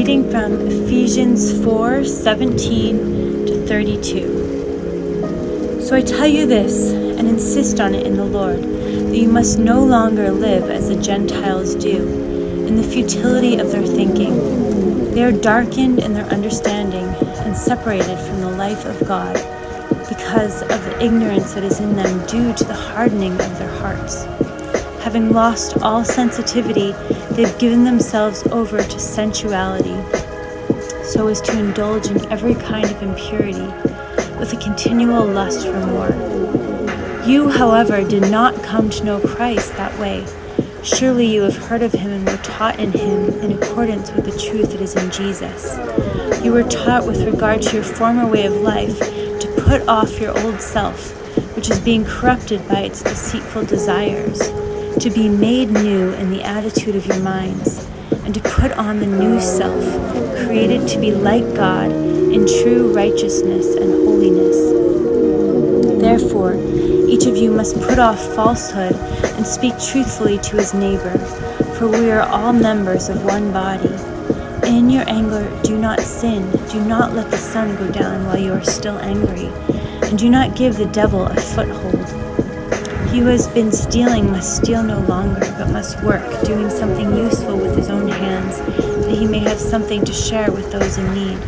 reading from Ephesians 4:17 to 32. So I tell you this, and insist on it in the Lord, that you must no longer live as the Gentiles do, in the futility of their thinking. They are darkened in their understanding and separated from the life of God because of the ignorance that is in them due to the hardening of their hearts. Having lost all sensitivity, they've given themselves over to sensuality, so as to indulge in every kind of impurity, with a continual lust for more. You, however, did not come to know Christ that way. Surely you have heard of him and were taught in him in accordance with the truth that is in Jesus. You were taught with regard to your former way of life to put off your old self, which is being corrupted by its deceitful desires, to be made new in the attitude of your minds, and to put on the new self, created to be like God in true righteousness and holiness. Therefore, each of you must put off falsehood and speak truthfully to his neighbor, for we are all members of one body. In your anger, do not sin. Do not let the sun go down while you are still angry, and do not give the devil a foothold. He who has been stealing must steal no longer, but must work, doing something useful with his own hands, that he may have something to share with those in need.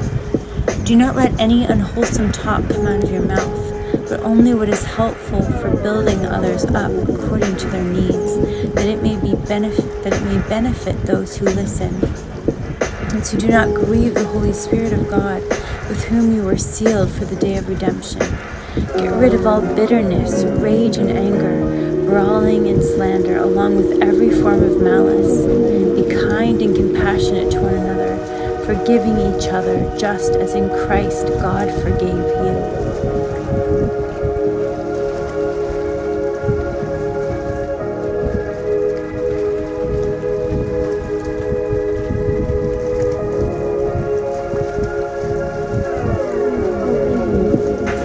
Do not let any unwholesome talk come out of your mouth, but only what is helpful for building others up according to their needs, that it may benefit those who listen. And so do not grieve the Holy Spirit of God, with whom you were sealed for the day of redemption. Get rid of all bitterness, rage and anger, brawling and slander, along with every form of malice. Be kind and compassionate to one another, forgiving each other, just as in Christ God forgave you.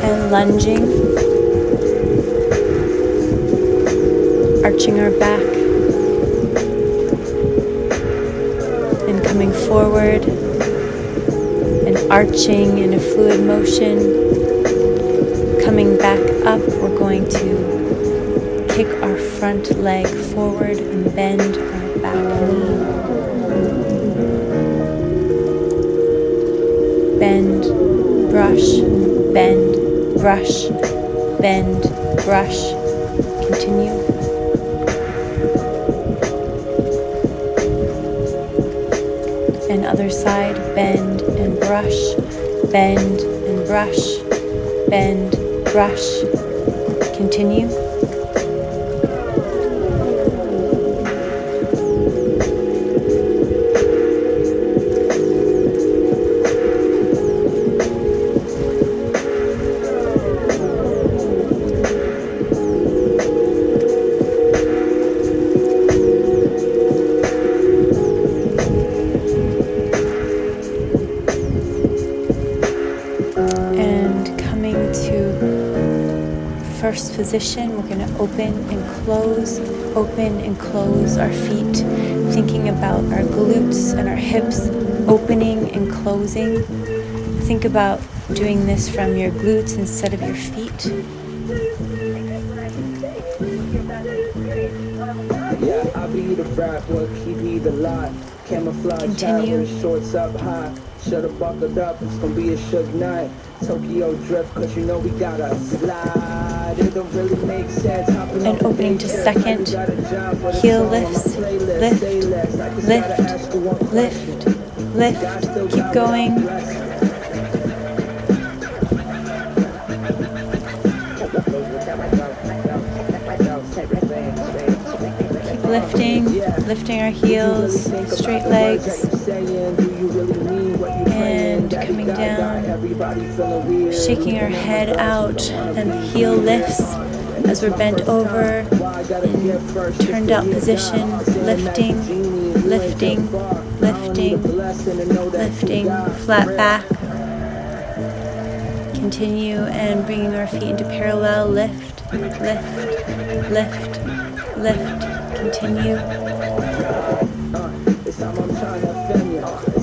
And lunging, arching our back, and coming forward, and arching in a fluid motion. Coming back up, we're going to kick our front leg forward and bend our back knee. Bend, brush, bend, brush, bend, brush. Continue. And other side, bend and brush, bend and brush, bend, brush. Continue. First position, we're going to open and close our feet, thinking about our glutes and our hips opening and closing. Think about doing this from your glutes instead of your feet. Continue. Shorts up high, shut up, buckled up. It's gonna be a shook night. Tokyo drift, cause you know we gotta slide. It don't really make sense. And opening to second. Heel lifts. Lift, lift, lift, lift. Keep going. Lifting our heels, straight legs, and coming down, shaking our head out, and the heel lifts as we're bent over in turned out position, lifting, flat back. Continue and bringing our feet into parallel, lift, continue.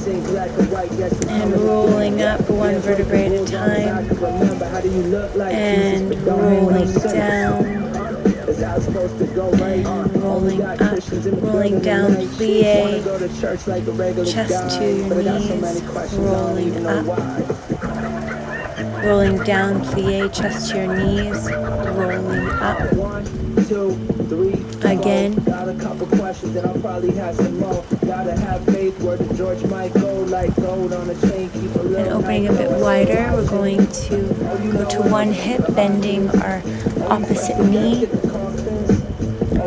and rolling up one vertebrae at a time, and rolling down, and rolling up, rolling down, plie, chest to your knees, rolling up, rolling down, plie, chest to your knees, rolling up. Again. Got a couple questions and I'll probably have some more. Gotta have faith where the George might go like gold on a chain. Keep a little. And opening a bit wider, we're going to go to one hip, bending our opposite knee,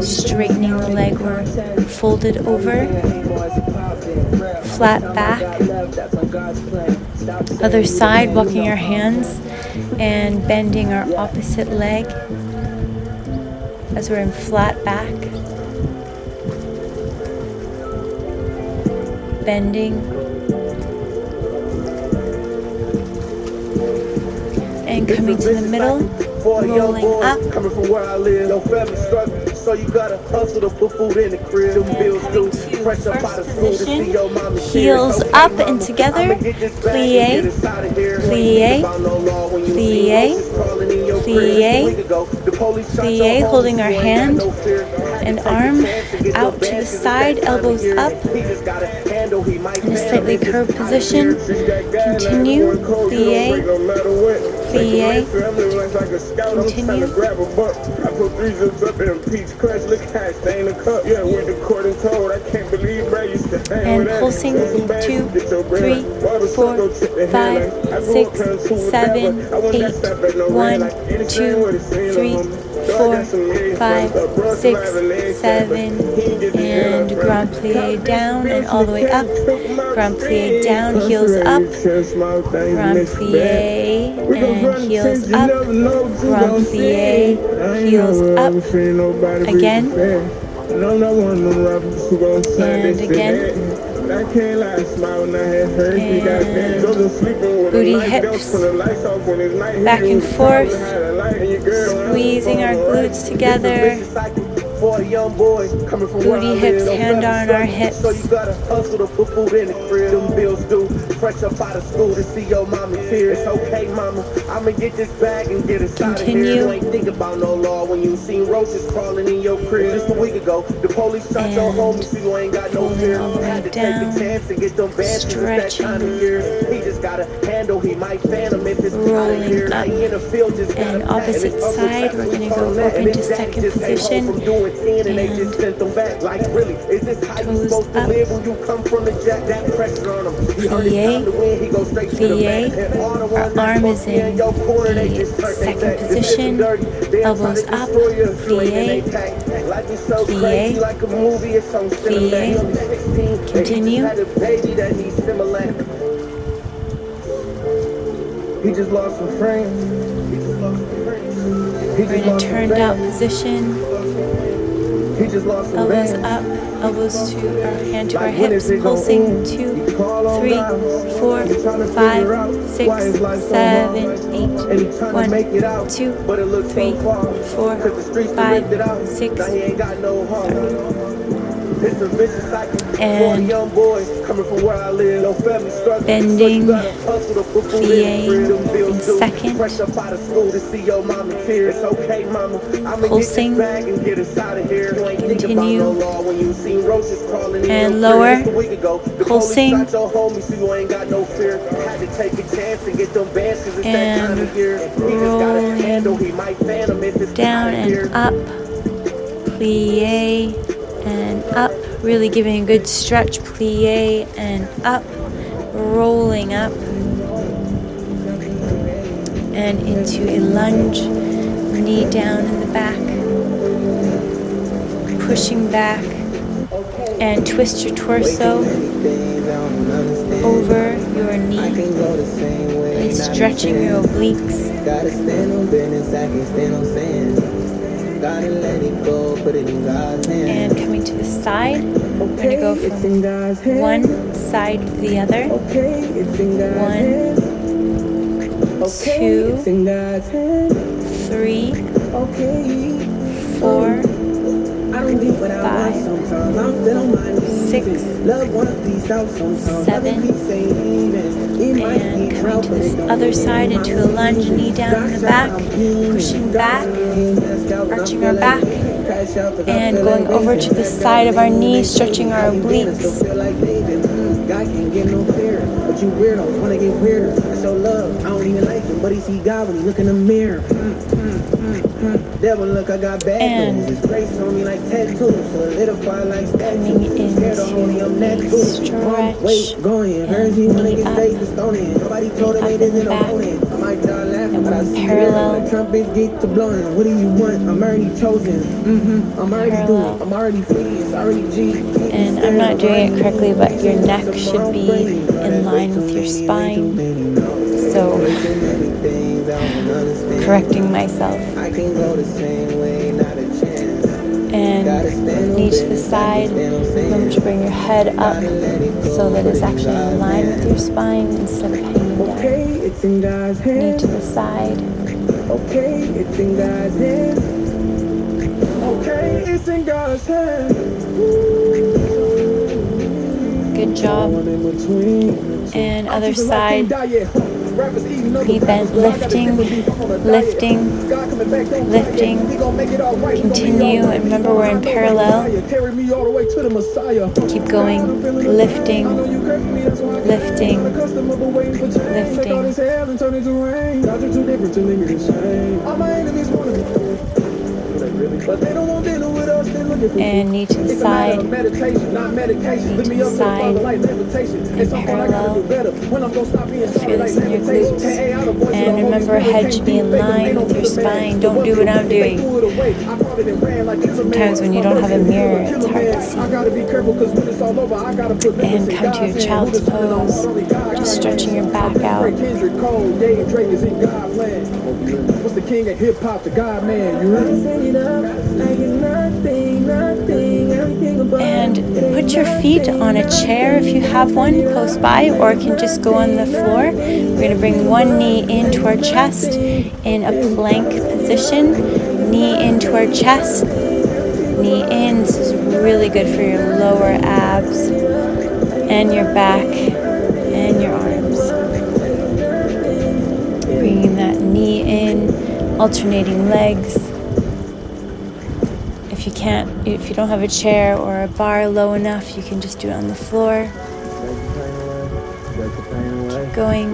straightening the leg. We're folded over, flat back. Other side, walking our hands and bending our opposite leg as we're in flat back, bending, and coming to the middle, rolling up, coming from where I live, no family struggle, so you gotta hustle to put food in the crib, them bills due, fresh up out of school to see your mama, heels up and together, plie, plie, plie, plie, plie, holding our hand and arm out to the side, elbows up, in a slightly curved position, continue, plie, plie, continue, and pulsing 2, 3, 4, 5, 6, 7, 8, 1, 2, 3, 4, 5, 6, 7, and grand plie down and all the way up, grand plie down, heels up, grand plie and heels up, grand plie, heels up, again, and again, and booty hips, back and forth, squeezing our glutes together, for a young boy coming from booty hips, hand on our hips. So you gotta hustle to put food in the crib. Them bills due, fresh up out of school to see your mama tears. It's okay, mama, I'ma get this bag and get us out of here. You ain't think about no law when you seen roaches crawling in your crib. Just a week ago, the police shot your homie, so you ain't got no fear. Had to take a chance and get them bands, cause it's that kind of year. He just gotta handle, he might fan him if it's out of here. In the field, just and opposite side, we're gonna go open to second position. And they just sent them back. Like, really, is this how you supposed to live when you come from the jack? That pressure on him. Plie, plie. Our arm is in the second position. Elbows up. Plie, plie, plie. Continue. He just lost some friends. We're in a turned out position. Elbows up, elbows to our hand to our hips, pulsing 2, 3, 4, 5, 6, 7, 8, 1, 2, 3, 4, 5, 6, 7. And bending, plieing in second, pulsing, continue, and lower, pulsing, and rolling down and up, plie, and up, really giving a good stretch, plie and up, rolling up and into a lunge, knee down in the back, pushing back, and twist your torso over your knee, really stretching your obliques. And coming to the side, we're going to go from one side to the other. 1, 2, 3, 4, 5, 6, 7, and coming to this other side into a lunge, knee down in the back, pushing back, arching our back, and going over to the side of our knee, stretching our obliques. God can't get no clearer, but you weirdos wanna get weirder. I show love, I don't even like him, but he see God when he look in the mirror. Devil, look, I got bad news. His grace on me like tattoos, solidified like statues. Scared of holy, I'm that too. Wait, go in, heard he wanna get straight to stone in. Nobody told him they didn't know it. I might die laughing, but I see parallel. the trumpet get to blowing. What do you want? I'm already chosen. I'm already doing. I'm already free. It's already G. And I'm not doing it correctly, but your neck should be in line with your spine. So, correcting myself. And knee to the side. Remember to bring your head up so that it's actually in line with your spine instead of hanging down. Knee to the side. Okay, it's in God's hands. Okay, it's in God's hands. Good job. And other side. Knee bent, lifting, lifting, lifting. Continue, and remember we're in parallel. Keep going, lifting, lifting, and knee to the side, knee to the side, in parallel. Feel this in your glutes. And remember, head should be in line with your spine. Don't do what I'm doing. Sometimes when you don't have a mirror, it's hard to see. And come to your child's pose, just stretching your back out. What's the king of hip hop, the God man? You And put your feet on a chair if you have one close by, or it can just go on the floor. We're going to bring one knee into our chest in a plank position. Knee into our chest. Knee in. This is really good for your lower abs and your back and your arms. Bringing that knee in, alternating legs. If you don't have a chair or a bar low enough, you can just do it on the floor. Keep going.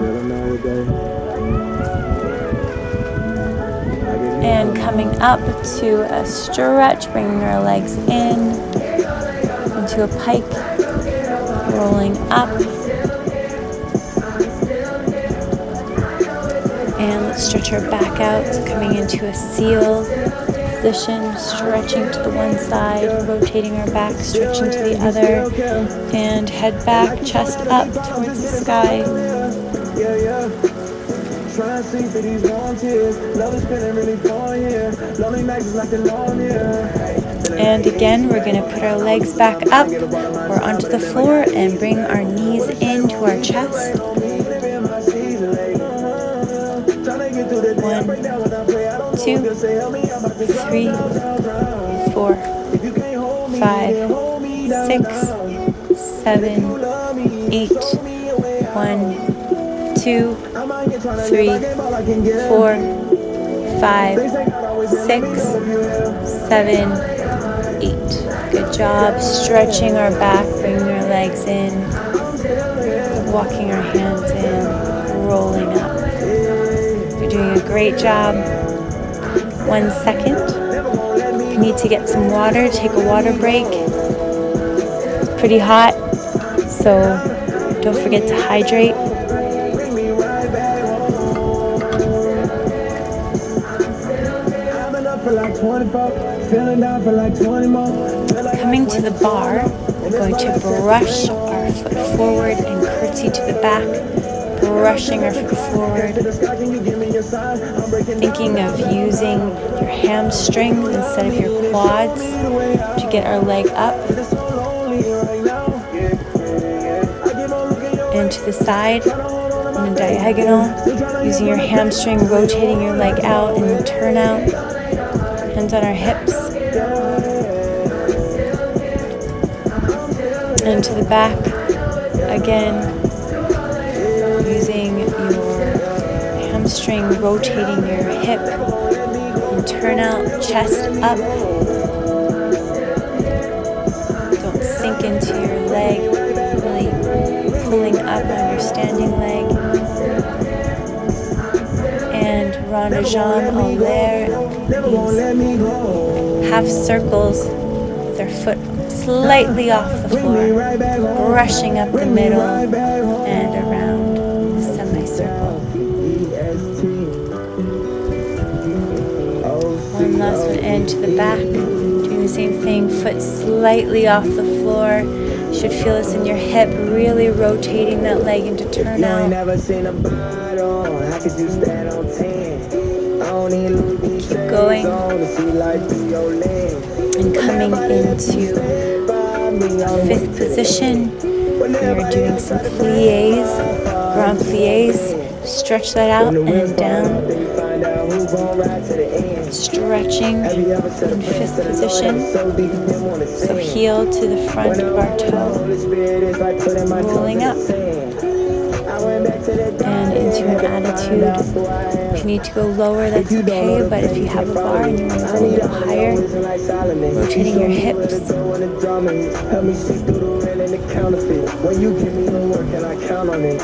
And coming up to a stretch, bringing our legs in, into a pike, rolling up. And let's stretch our back out, coming into a seal position, stretching to the one side, rotating our back, stretching to the other, and head back, chest up towards the sky. And again, we're going to put our legs back up or onto the floor and bring our knees into our chest. 1, 2, 3, 4, 5, 6, 7, 8. 1, 2, 3, 4, 5, 6, 7, 8. Good job. Stretching our back, bringing our legs in, walking our hands in, rolling up. You're doing a great job. 1 second. If you need to get some water, take a water break. It's pretty hot, so don't forget to hydrate. Coming to the bar, we're going to brush our foot forward and curtsy to the back. Brushing our foot forward, thinking of using your hamstrings instead of your quads to get our leg up, and to the side in a diagonal, using your hamstring, rotating your leg out and turn out, hands on our hips, And to the back, again, using your hamstring, rotating your hip, and turn out, chest up. Don't sink into your leg, really pulling up on your standing leg. And rond de jambe en l'air means half circles with our foot slightly off the floor, brushing up the middle and around in a semicircle. One last one, and to the back, doing the same thing, foot slightly off the floor. You should feel this in your hip, really rotating that leg into turnout. Keep going and coming into fifth position. You're doing some plies, grand plies. Stretch that out and down. Stretching in fifth position. So heel to the front of our toe. Rolling up. And into an attitude. If you need to go lower, that's okay, but if you have a bar and you want to go a little higher, rotating your hips. When you give me your work and I count on it.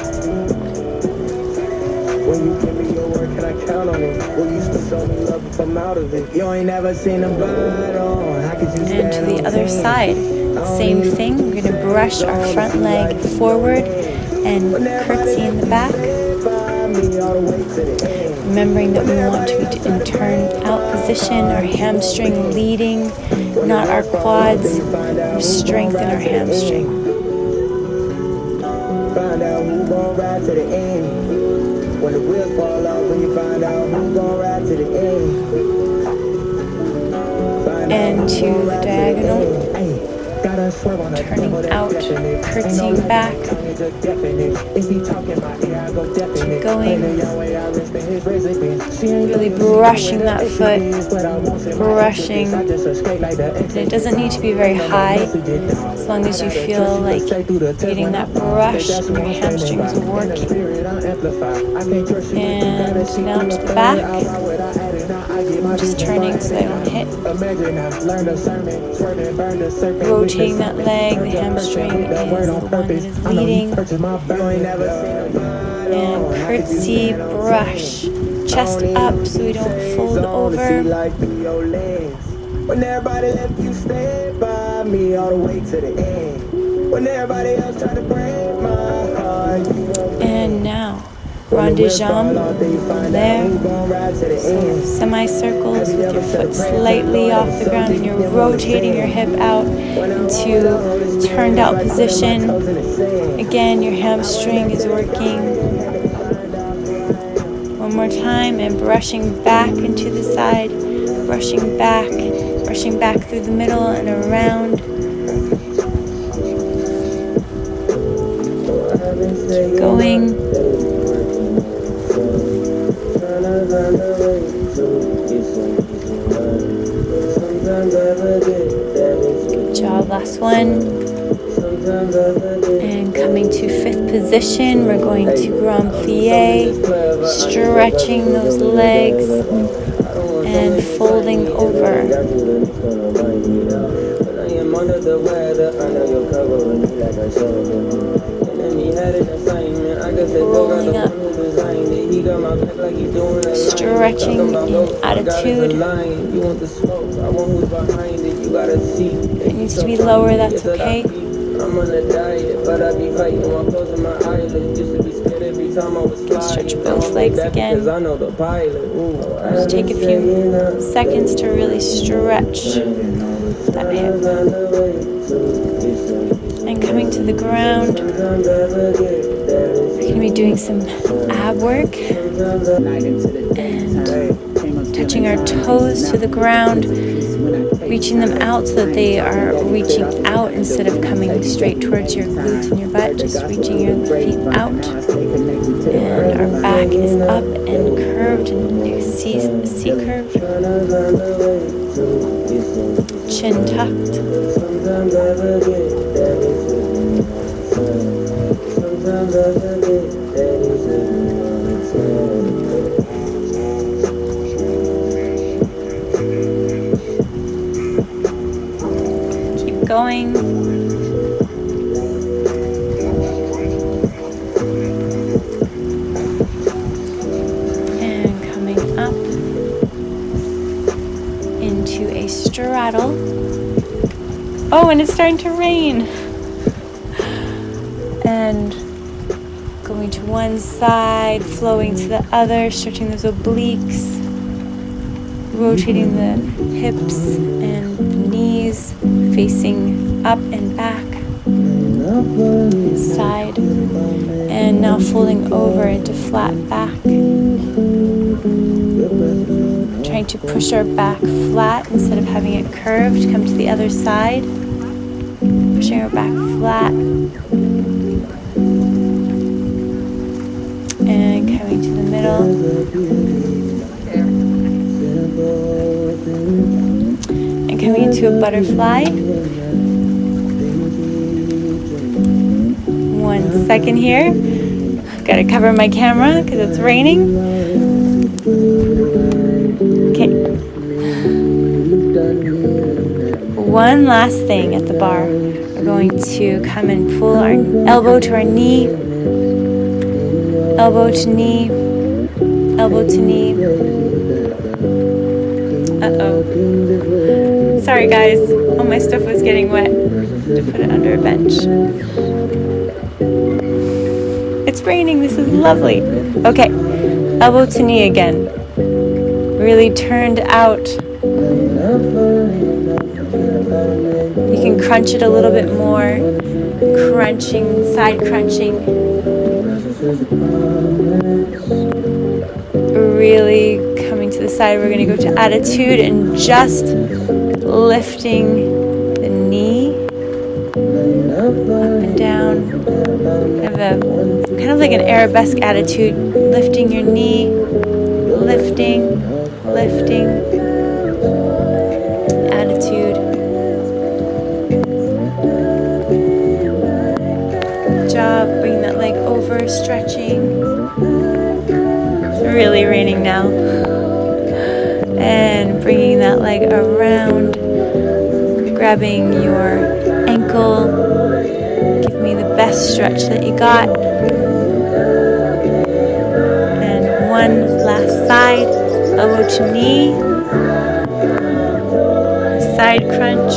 When you give me your work and I count on it. Will you still show me love if I'm out of it? You ain't never seen a bottle. How could you stand? And to the other side, same thing. We're going to brush our front leg forward and curtsy in the back. Remembering that we want to be in turn out position, our hamstring leading, not our quads. We strengthen our hamstring. Find out who's gonna ride to the end. When the wheels fall off, when you find out who's gonna ride to the end. And to the diagonal. Turning out, curtsying back. Keep going. Really brushing that foot. Brushing. It doesn't need to be very high. As long as you feel like getting that brush and your hamstrings working. And now to the back. I'm just turning so I don't hit. Rotating that leg, the hamstring is the one that is leading. And curtsy, brush, chest up so we don't fold over. When everybody left, you stayed by me all the way to the end. When everybody else tried to break my heart. And now, rond de jambe, there, so semicircles with your foot slightly off the ground and you're rotating your hip out into turned out position. Again, your hamstring is working. One more time, and brushing back into the side, brushing back through the middle and around. Keep going. Good job, last one. And coming to fifth position, we're going to grand plie, stretching those legs and folding over. Rolling up. Stretching in attitude. If it needs to be lower, that's okay. I'm on a diet, but I be fighting while closing my eyelids. Used to be scared every time I was sliding. Stretch both legs again. Just take a few seconds to really stretch that hip. And coming to the ground, we're going to be doing some ab work and touching our toes to the ground, reaching them out so that they are reaching out instead of coming straight towards your glutes and your butt, just reaching your feet out. And our back is up and curved into a C curve. Chin tucked. going. And coming up into a straddle. Oh, and it's starting to rain. And going to one side, flowing to the other, stretching those obliques, rotating the hips and the knees, facing up and back, side, and now folding over into flat back. Trying to push our back flat instead of having it curved. Come to the other side, pushing our back flat. And coming to the middle. And coming into a butterfly. 1 second here. Gotta cover my camera because it's raining. Okay. One last thing at the bar. We're going to come and pull our elbow to our knee. Elbow to knee, elbow to knee. Uh-oh. Sorry guys, all my stuff was getting wet. To put it under a bench. It's raining, this is lovely. Okay, elbow to knee again. Really turned out. You can crunch it a little bit more. Crunching, side crunching. Really coming to the side. We're going to go to attitude and just lifting the knee up and down. Kind of like an arabesque attitude. Lifting your knee, lifting, lifting. Attitude. Good job. Bring that leg over, stretching. It's really raining now. And bringing that leg around, grabbing your ankle. Give me the best stretch that you got. And one last side, elbow to knee, side crunch.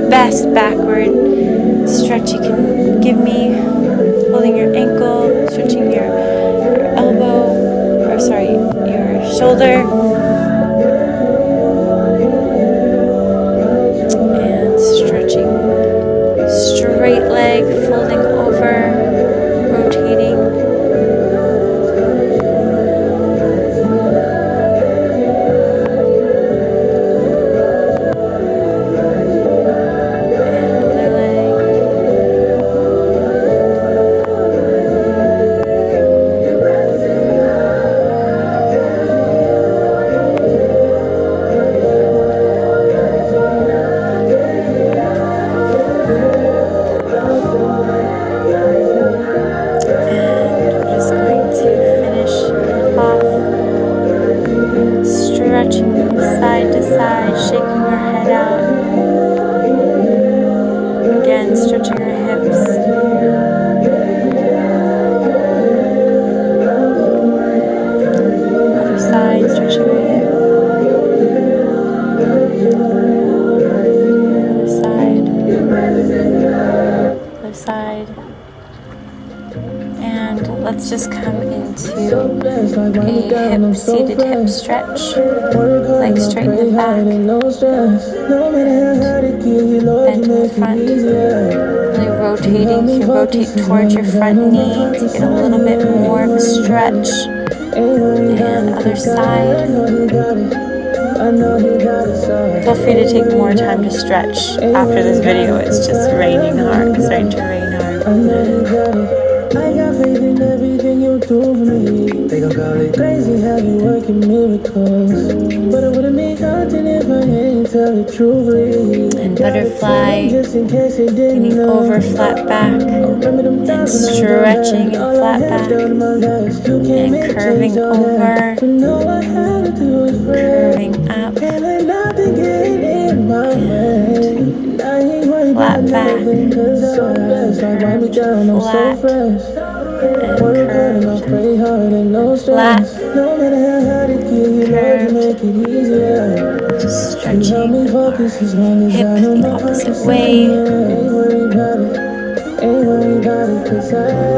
Best backward stretch you can give me, holding your ankle, stretching your elbow, your shoulder, and stretching straight leg, folding over, rotating. Stretching from side to side, shaking our head out. Again, stretching our hips. Other side, stretching our hips. Other side. Other side. And And let's just come into a seated hip stretch. Legs straighten the back. Bend in the front. Really rotating. You rotate towards your front knee to get a little bit more of a stretch. And other side. Feel free to take more time to stretch after this video. It's just raining hard. It's starting to rain hard. I got faith in everything you do for me. They gon' call it crazy how you working miracles, but it wouldn't be nothing if I ain't tell it truthfully. And butterfly, getting over flat back, and stretching in flat back, and curving over, curving up, and flat back, flat, and curved, flat, curved, just stretching our hip the opposite way. And opposite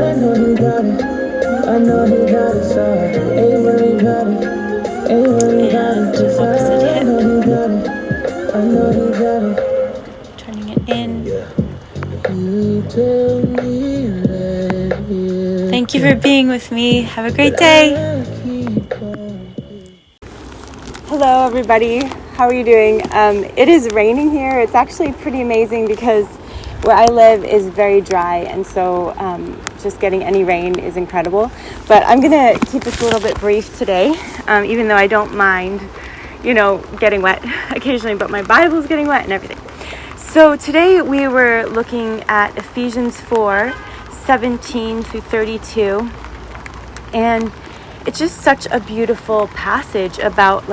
hip. Turning it in. Thank you for being with me. Have a great day. Hello, everybody. How are you doing? It is raining here. It's actually pretty amazing because where I live is very dry, and so just getting any rain is incredible. But I'm going to keep this a little bit brief today, even though I don't mind, getting wet occasionally, but my Bible's getting wet and everything. So today we were looking at Ephesians 4:17 through 32, and it's just such a beautiful passage about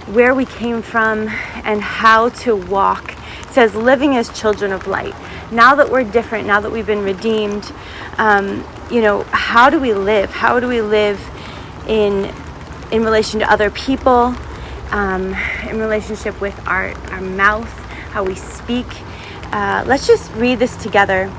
where we came from and how to walk. It says living as children of light. Now that we're different, now that we've been redeemed, how do we live? How do we live in relation to other people, in relationship with our mouth, how we speak? Let's just read this together.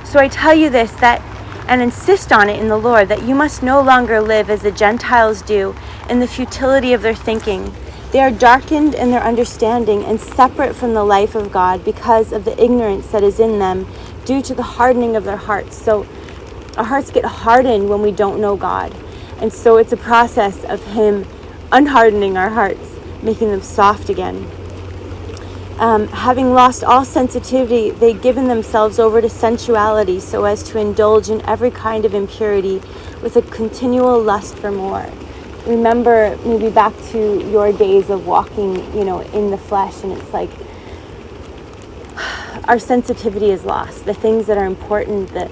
So I tell you this, and insist on it in the Lord, that you must no longer live as the Gentiles do in the futility of their thinking. They are darkened in their understanding and separate from the life of God because of the ignorance that is in them due to the hardening of their hearts. So our hearts get hardened when we don't know God. And so it's a process of Him unhardening our hearts, making them soft again. Having lost all sensitivity, they've given themselves over to sensuality so as to indulge in every kind of impurity with a continual lust for more. Remember maybe back to your days of walking, in the flesh, and it's like our sensitivity is lost. The things that are important, the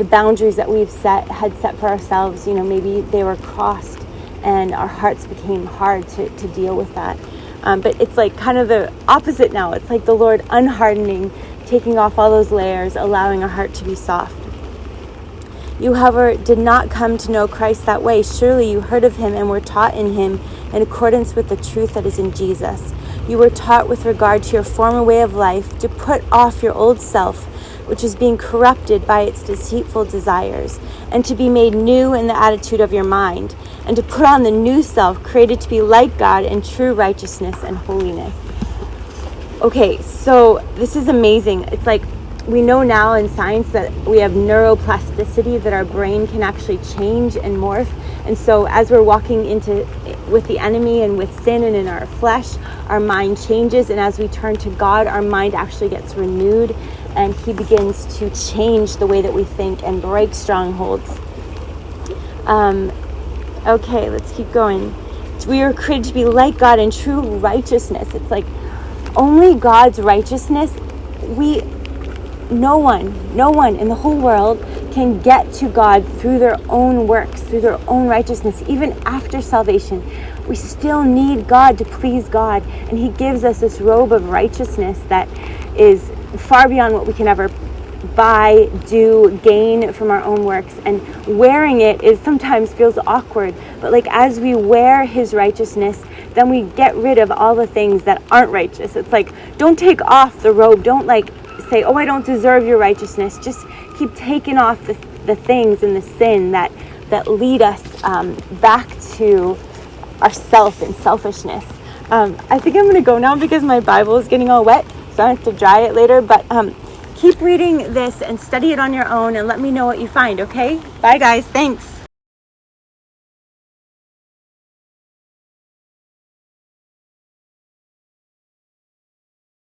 boundaries that we've had set for ourselves, maybe they were crossed and our hearts became hard to deal with that. But it's like kind of the opposite now. It's like the Lord unhardening, taking off all those layers, allowing our heart to be soft. You, however, did not come to know Christ that way. Surely you heard of Him and were taught in Him in accordance with the truth that is in Jesus. You were taught with regard to your former way of life to put off your old self, which is being corrupted by its deceitful desires, and to be made new in the attitude of your mind, and to put on the new self, created to be like God in true righteousness and holiness. Okay, so this is amazing. It's like we know now in science that we have neuroplasticity, that our brain can actually change and morph. And so as we're walking with the enemy and with sin and in our flesh, our mind changes. And as we turn to God, our mind actually gets renewed, and He begins to change the way that we think and break strongholds. Okay, let's keep going. We are created to be like God in true righteousness. It's like only God's righteousness. No one in the whole world can get to God through their own works, through their own righteousness. Even after salvation, we still need God to please God. And He gives us this robe of righteousness that is far beyond what we can ever buy, gain from our own works. And wearing it sometimes feels awkward. But as we wear His righteousness, then we get rid of all the things that aren't righteous. It's like, don't take off the robe. Don't say, oh, I don't deserve your righteousness. Just keep taking off the things and the sin that lead us back to ourself and selfishness. I think I'm going to go now because my Bible is getting all wet, so I have to dry it later. But keep reading this and study it on your own and let me know what you find, okay? Bye, guys. Thanks.